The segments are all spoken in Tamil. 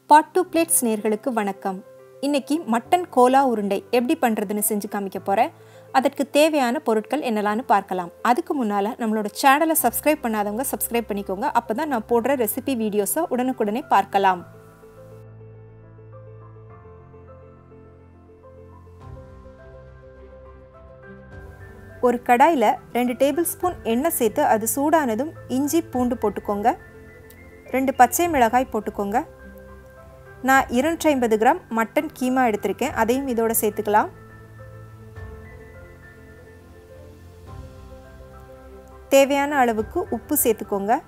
பாட் 2 பிளேட்ஸ் நேயர்களுக்கு வணக்கம். இன்னைக்கு மட்டன் கோலா உருண்டை எப்படி பண்ணுறதுன்னு செஞ்சு காமிக்க போகிறேன். அதற்கு தேவையான பொருட்கள் என்னெல்லாம்னு பார்க்கலாம். அதுக்கு முன்னால் நம்மளோட சேனலை சப்ஸ்கிரைப் பண்ணாதவங்க சப்ஸ்கிரைப் பண்ணிக்கோங்க. அப்போ தான் நான் போடுற ரெசிபி வீடியோஸை உடனுக்குடனே பார்க்கலாம். ஒரு கடாயில் 2 டேபிள் ஸ்பூன் எண்ணெய் சேர்த்து அது சூடானதும் இஞ்சி பூண்டு போட்டுக்கோங்க. 2 பச்சை மிளகாய் போட்டுக்கோங்க. நான் 250 கிராம் மட்டன் கீமா எடுத்திருக்கேன், அதையும் இதோட சேர்த்துக்கலாம். தேவையான அளவுக்கு உப்பு சேர்த்துக்கோங்க.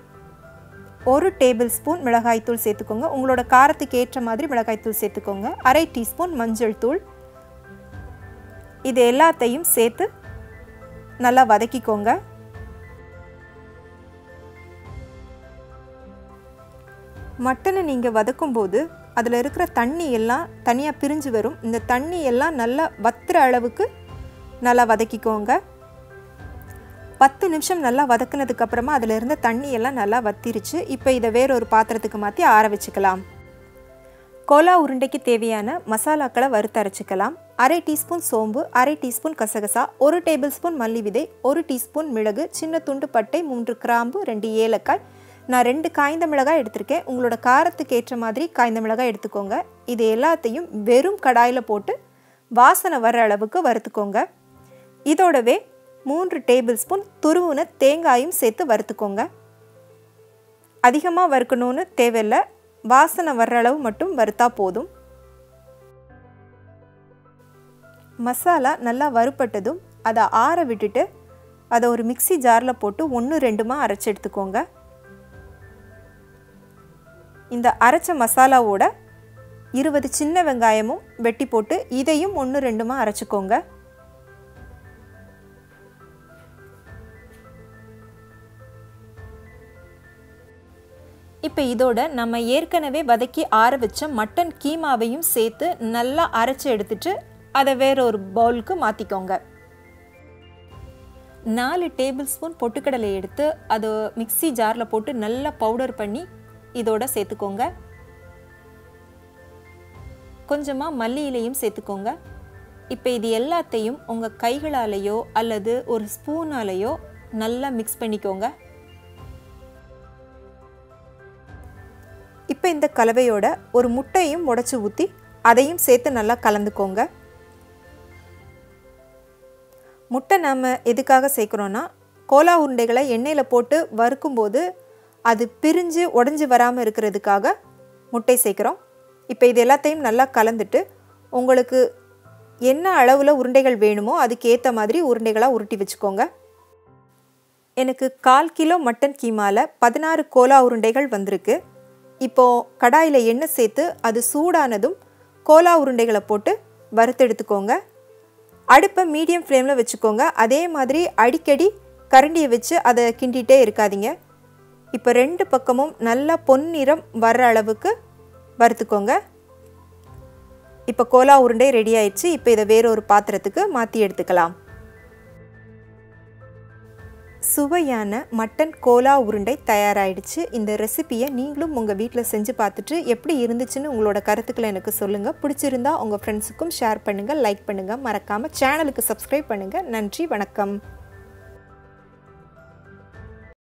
1 டேபிள் ஸ்பூன் மிளகாய்த்தூள் சேர்த்துக்கோங்க. உங்களோட காரத்துக்கு ஏற்ற மாதிரி மிளகாய்த்தூள் சேர்த்துக்கோங்க. 1/2 டீஸ்பூன் மஞ்சள் தூள். இது எல்லாத்தையும் சேர்த்து நல்லா வதக்கிக்கோங்க. மட்டனை நீங்கள் வதக்கும்போது அதில் இருக்கிற தண்ணி எல்லாம் தனியாக பிரிஞ்சு வரும். இந்த தண்ணி எல்லாம் நல்லா வத்துற அளவுக்கு நல்லா வதக்கிக்கோங்க. 10 நிமிஷம் நல்லா வதக்குனதுக்கப்புறமா அதில் இருந்த தண்ணி எல்லாம் நல்லா வத்திருச்சு. இப்போ இதை வேறொரு பாத்திரத்துக்கு மாற்றி ஆற வச்சுக்கலாம். கோலா உருண்டைக்கு தேவையான மசாலாக்களை வறுத்து அரைச்சிக்கலாம். 1/2 டீஸ்பூன் சோம்பு, 1/2 டீஸ்பூன் கசகசா, 1 டேபிள் ஸ்பூன் மல்லி விதை, 1 டீஸ்பூன் மிளகு, சின்ன துண்டு பட்டை, 3 கிராம்பு, 2 ஏலக்காய். நான் 2 காய்ந்த மிளகாய் எடுத்திருக்கேன். உங்களோட காரத்துக்கு ஏற்ற மாதிரி காய்ந்த மிளகாய் எடுத்துக்கோங்க. இது எல்லாத்தையும் வெறும் கடாயில் போட்டு வாசனை வர அளவுக்கு வறுத்துக்கோங்க. இதோடவே 3 டேபிள் ஸ்பூன் துருவுன தேங்காயும் சேர்த்து வறுத்துக்கோங்க. அதிகமாக வறுக்கணும்னு தேவையில்லை, வாசனை வர்ற அளவு மட்டும் வறுத்தா போதும். மசாலா நல்லா வறுப்பட்டதும் அதை ஆற விட்டுட்டு அதை ஒரு மிக்ஸி ஜாரில் போட்டு 1-2 அரைச்சி எடுத்துக்கோங்க. இந்த அரைச்ச மசாலாவோட 20 சின்ன வெங்காயமும் வெட்டி போட்டு இதையும் 1-2 அரைச்சிக்கோங்க. இப்போ இதோட நம்ம ஏற்கனவே வதக்கி ஆற வச்ச மட்டன் கீமாவையும் சேர்த்து நல்லா அரைச்சி எடுத்துட்டு அதை வேற ஒரு பவுலுக்கு மாற்றிக்கோங்க. 4 டேபிள் ஸ்பூன் பொட்டுக்கடலை எடுத்து அதை மிக்ஸி ஜாரில் போட்டு நல்லா பவுடர் பண்ணி இதோட சேர்த்துக்கோங்க. கொஞ்சமாக மல்லி இலையும் சேர்த்துக்கோங்க. இப்போ இது எல்லாத்தையும் உங்கள் கைகளாலேயோ அல்லது ஒரு ஸ்பூனாலேயோ நல்லா மிக்ஸ் பண்ணிக்கோங்க. இப்போ இந்த கலவையோட ஒரு முட்டையும் உடைச்சி ஊற்றி அதையும் சேர்த்து நல்லா கலந்துக்கோங்க. முட்டை நாம் எதுக்காக சேர்க்குறோன்னா, கோலா உருண்டைகளை எண்ணெயில் போட்டு வறுக்கும்போது அது பிரிஞ்சு உடஞ்சி வராமல் இருக்கிறதுக்காக முட்டை சேர்க்குறோம். இப்போ இது எல்லாத்தையும் நல்லா கலந்துட்டு உங்களுக்கு என்ன அளவில் உருண்டைகள் வேணுமோ அதுக்கு ஏற்ற மாதிரி உருண்டைகளாக உருட்டி வச்சுக்கோங்க. எனக்கு 1/4 கிலோ மட்டன் கீமாவில் 16 கோலா உருண்டைகள் வந்திருக்கு. இப்போது கடாயில் எண்ணெய் சேர்த்து அது சூடானதும் கோலா உருண்டைகளை போட்டு வறுத்து எடுத்துக்கோங்க. அடுப்பை மீடியம் ஃப்ளேமில் வச்சுக்கோங்க. அதே மாதிரி அடிக்கடி கரண்டியை வச்சு அதை கிண்டிகிட்டே இருக்காதீங்க. இப்போ 2 பக்கமும் நல்லா பொன்னிறம் வர்ற அளவுக்கு வறுத்துக்கோங்க. இப்போ கோலா உருண்டை ரெடி ஆயிடுச்சு. இப்போ இதை வேறொரு பாத்திரத்துக்கு மாற்றி எடுத்துக்கலாம். சுவையான மட்டன் கோலா உருண்டை தயாராகிடுச்சு. இந்த ரெசிபியை நீங்களும் உங்கள் வீட்டில் செஞ்சு பார்த்துட்டு எப்படி இருந்துச்சுன்னு உங்களோட கருத்துக்களை எனக்கு சொல்லுங்கள். பிடிச்சிருந்தா உங்கள் ஃப்ரெண்ட்ஸுக்கும் ஷேர் பண்ணுங்கள், லைக் பண்ணுங்கள். மறக்காமல் சேனலுக்கு சப்ஸ்கிரைப் பண்ணுங்கள். நன்றி, வணக்கம்.